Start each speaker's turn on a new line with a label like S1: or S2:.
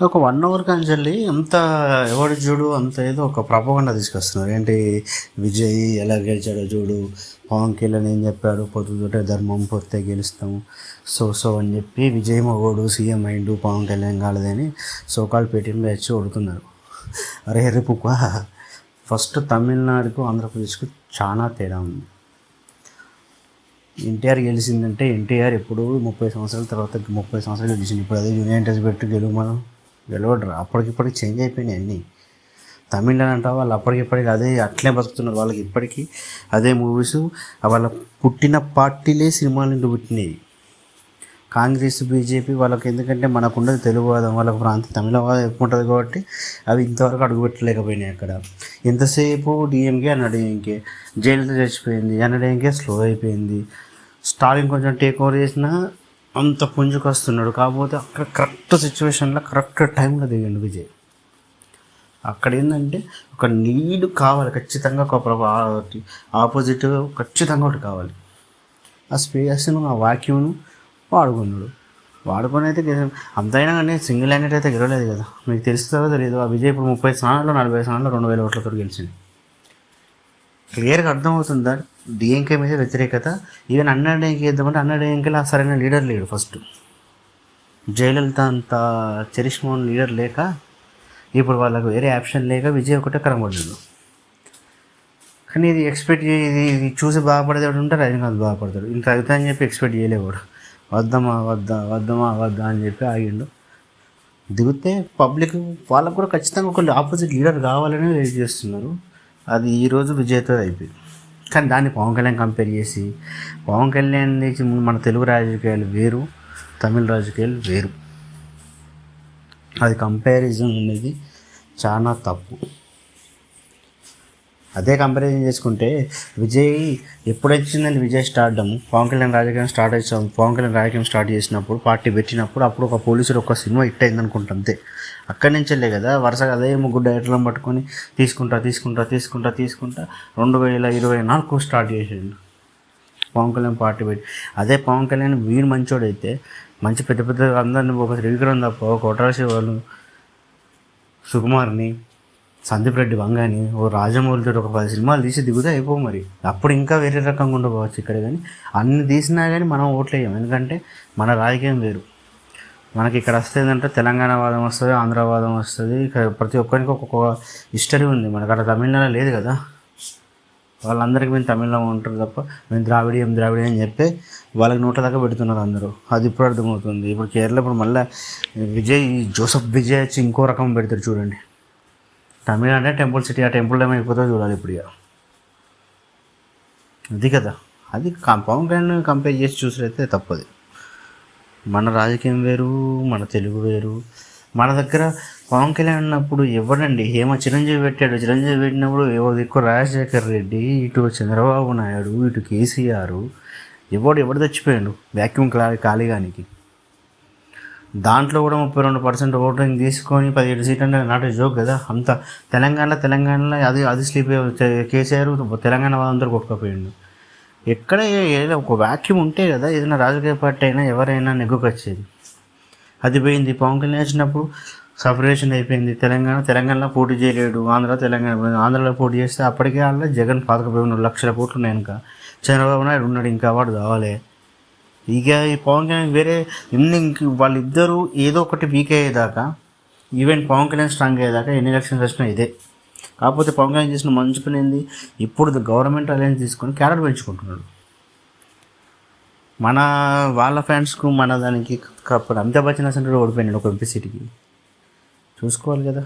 S1: ఒక 1 అవర్ కాంచెల్లి అంత ఎవడు చూడు అంత ఏదో ఒక ప్రపోగండా తీసుకొస్తున్నారు. ఏంటి విజయ్ ఎలా గెలిచాడో చూడు, పవన్ కళ్యాణ్ ఏం చెప్పాడు, పొద్దుతోటే ధర్మం పొత్తే గెలుస్తాము సో అని చెప్పి విజయ్ మగోడు సీఎం అయిండు, పవన్ కళ్యాణ్ కాలేదని సోకాల్ పేటీఎంలో వచ్చి కొడుతున్నారు. అరే రేపు ఫస్ట్ తమిళనాడుకు ఆంధ్రప్రదేశ్కు చాలా తేడా ఉంది. ఎన్టీఆర్ గెలిచిందంటే ఎన్టీఆర్ ఎప్పుడు 30 సంవత్సరాల తర్వాత 30 సంవత్సరాలు గెలిచింది. ఇప్పుడు అదే యూనియన్ టెస్ట్ పెట్టి గెలవడరు. అప్పటికిప్పటికి చేంజ్ అయిపోయినాయి అన్నీ. తమిళనాడు అంటావా వాళ్ళు అప్పటికిప్పటికి అదే అట్లే బతుకుతున్నారు. వాళ్ళకి ఇప్పటికీ అదే మూవీస్, వాళ్ళ పుట్టిన పార్టీలే సినిమాలు ఇంటూ పుట్టినాయి. కాంగ్రెస్ బీజేపీ వాళ్ళకి ఎందుకంటే మనకుండదు తెలుగువాదం, వాళ్ళకు తమిళవాదం ఎక్కువ ఉంటుంది కాబట్టి అవి ఇంతవరకు అడుగుపెట్టలేకపోయినాయి. అక్కడ ఎంతసేపు డిఎంకే అన్నడిఎంకే, జైలుతో చచ్చిపోయింది అన్నడిఎంకే స్లో అయిపోయింది. స్టాలిన్ కొంచెం టేక్ ఓవర్ చేసినా అంత పుంజుకొస్తున్నాడు. కాకపోతే అక్కడ కరెక్ట్ సిచ్యువేషన్లో కరెక్ట్ టైంలో దిగండి విజయ్. అక్కడ ఏంటంటే ఒక నీడ్ కావాలి ఖచ్చితంగా, ఒక ఆపోజిట్ ఖచ్చితంగా ఒకటి కావాలి. ఆ స్పేస్ను ఆ వాక్యూమ్ను వాడుకొని అయితే అంతైనా కానీ సింగిల్ హ్యాండెడ్ అయితే గెలవలేదు కదా. మీకు తెలుస్తుందో తెలియదు. ఆ విజయ్ ఇప్పుడు 30 స్థానాల్లో 40 స్థానాల్లో 2000 ఓట్లతో గెలిచింది. క్లియర్గా అర్థమవుతుందా డిఎంకే మీద వ్యతిరేకత. ఈవెన్ అన్నాడీఎంకే ఇద్దామంటే అన్నాడీఎంకేలో సరైన లీడర్ లేడు. ఫస్ట్ జయలలిత అంత చరిష్మోహన్ లీడర్ లేక ఇప్పుడు వాళ్ళకు వేరే ఆప్షన్ లేక విజయ్ ఒకటే కనబడ్డాడు. కానీ ఇది ఎక్స్పెక్ట్ ఇది చూసి బాగుపడేది ఉంటే రజనీకాంత్ బాగుపడతాడు. ఇంత అవుతా అని చెప్పి ఎక్స్పెక్ట్ చేయలేవాడు. వద్దా అని చెప్పి ఆగిండు. దిగితే పబ్లిక్ వాళ్ళకు కూడా ఖచ్చితంగా ఒక ఆపోజిట్ లీడర్ కావాలని వెయిట్ చేస్తున్నారు. అది ఈరోజు విజయ్తో అయిపోయింది. కానీ దాన్ని పవన్ కళ్యాణ్ కంపేర్ చేసి, పవన్ కళ్యాణ్ మన తెలుగు రాజకీయాలు వేరు, తమిళ రాజకీయాలు వేరు. అది కంపారిజన్ అనేది చాలా తప్పు. అదే కంపారిజన్ చేసుకుంటే విజయ్ ఎప్పుడు వచ్చిందని విజయ్ స్టార్డమ్, పవన్ కళ్యాణ్ రాజకీయం స్టార్ట్ చేసినప్పుడు పార్టీ పెట్టినప్పుడు అప్పుడు ఒక పోలీసులు ఒక సినిమా హిట్ అయింది అనుకుంటా అంతే. అక్కడి నుంచి వెళ్ళే కదా వరుసగా అదే ముగ్గురు డైరెక్టర్లను పట్టుకొని తీసుకుంటా 2024 స్టార్ట్ చేసాడు పవన్ కళ్యాణ్ పార్టీ పెట్టి. అదే పవన్ కళ్యాణ్ వీడు మంచోడైతే మంచి పెద్ద అందరినీ ఒక త్రివిక్రమ్ తప్ప, ఒక కొట్రాసి వాళ్ళు, సుకుమార్ని, సందీప్ రెడ్డి వంగాని, ఓ రాజమౌళితో ఒక 10 సినిమాలు తీసి దిగుతే అయిపో. మరి అప్పుడు ఇంకా వేరే రకంగా ఉండకపోవచ్చు ఇక్కడ. కానీ అన్ని తీసినా కానీ మనం ఓట్లేయం. ఎందుకంటే మన రాజకీయం వేరు. మనకి ఇక్కడ వస్తే ఏంటంటే తెలంగాణ వాదం వస్తుంది, ఆంధ్రవాదం వస్తుంది. ప్రతి ఒక్కరికి ఒక్కొక్క హిస్టరీ ఉంది. మనకు అక్కడ తమిళనాడు లేదు కదా. వాళ్ళందరికీ మేము తమిళలో ఉంటారు తప్ప మేము ద్రావిడియం అని చెప్పి వాళ్ళకి నోట్ల దాకా పెడుతున్నారు అందరూ. అది ఇప్పుడు అర్థమవుతుంది. ఇప్పుడు కేరళ ఇప్పుడు మళ్ళీ జోసెఫ్ విజయ్ వచ్చి ఇంకో రకం పెడతారు చూడండి. తమిళ అంటే టెంపుల్ సిటీ, ఆ టెంపుల్ ఏమైపోతుందో చూడాలి ఇప్పుడు. ఇక అది కదా, అది పవన్ కళ్యాణ్ కంపేర్ చేసి చూసినైతే తప్పది. మన రాజకీయం వేరు, మన తెలుగు వేరు. మన దగ్గర పవన్ కళ్యాణ్ ఉన్నప్పుడు ఎవరండి చిరంజీవి పెట్టాడు. చిరంజీవి పెట్టినప్పుడు ఎక్కువ రాజశేఖర్ రెడ్డి, ఇటు చంద్రబాబు నాయుడు, ఇటు కేసీఆర్, ఎవడు తెచ్చిపోయాడు వ్యాక్యూమ్ ఖాళీగానికి. దాంట్లో కూడా 32% ఓటింగ్ తీసుకొని 17 సీట్లు అంటే నాట్ జోక్ కదా. అంత తెలంగాణలో అది స్లీప్ కేసీఆర్ తెలంగాణ వాళ్ళందరూ కొట్టుకుపోయిండు. ఎక్కడ ఏదో ఒక వ్యాక్యూమ్ ఉంటే కదా ఏదైనా రాజకీయ పార్టీ అయినా ఎవరైనా నెగ్గుకొచ్చేది. అది పోయింది. పవన్ కళ్యాణ్ వచ్చినప్పుడు సపరేషన్ అయిపోయింది. తెలంగాణలో పోటీ చేయలేడు. ఆంధ్రలో పోటీ చేస్తే అప్పటికే వాళ్ళ జగన్ 1,400 లక్షల కోట్లు ఉన్నాయి. ఇంకా చంద్రబాబు నాయుడు ఉన్నాడు, ఇంకా వాడు కావాలి. ఇక ఈ పవన్ కళ్యాణ్ వేరే వాళ్ళిద్దరూ ఏదో ఒకటి వీక్ అయ్యేదాకా, ఈవెన్ పవన్ కళ్యాణ్ స్ట్రాంగ్ అయ్యేదాకా ఎన్ని ఎలక్షన్స్ వచ్చినా ఇదే. కాకపోతే పవన్ కళ్యాణ్ చేసిన మంచి పని ఏంది, ఇప్పుడు గవర్నమెంట్ అలయన్స్ తీసుకొని క్యాడర్ పెంచుకుంటున్నాడు. వాళ్ళ ఫ్యాన్స్కు మన దానికి అమితాబ్ బచ్చన్ అసలు ఓడిపోయినాడు ఒక ఎంపీ సీట్కి. చూసుకోవాలి కదా.